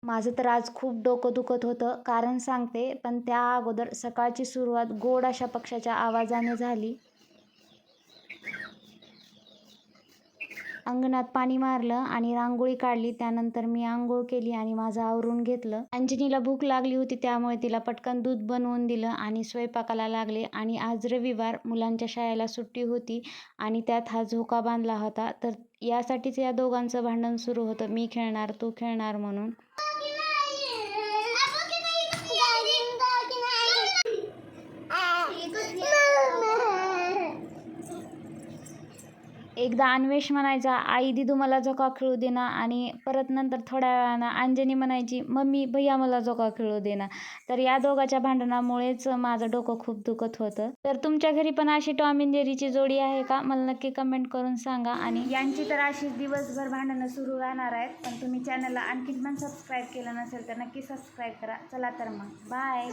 माझं तर आज खूप डोकं दुखत होतं, कारण सांगते. पण त्या अगोदर सकाळची सुरुवात गोड अशा पक्ष्याच्या आवाजाने झाली. अंगणात पाणी मारलं आणि रांगोळी काढली. त्यानंतर मी अंघोळ केली आणि माझं आवरून घेतलं. अंजनीला भूक लागली होती, त्यामुळे तिला पटकन दूध बनवून दिलं आणि स्वयंपाकाला लागले. आणि आज रविवार, मुलांच्या शाळेला सुट्टी होती आणि त्यात हा झोका बांधला होता. तर यासाठीच या दोघांचं भांडण सुरू होतं, मी खेळणार, तू खेळणार म्हणून. एकदा अन्वेष म्हणायचा, आई दिदू मला झोका खेळू दे ना, आणि परत नंतर थोड्या वेळानं अंजनी म्हणायची, मम्मी भैया मला झोका खेळू दे ना. तर या दोघांच्या भांडणामुळेच माझं डोकं खूप दुखत होतं. तर तुमच्या घरी पण अशी टॉम अँड जेरीची जोडी आहे का? मला नक्की कमेंट करून सांगा. आणि यांची तर अशीच दिवसभर भांडणं सुरू राहणार आहेत. पण तुम्ही चॅनलला आणखीन पण सबस्क्राईब केलं नसेल तर नक्की सबस्क्राईब करा. चला तर मग बाय.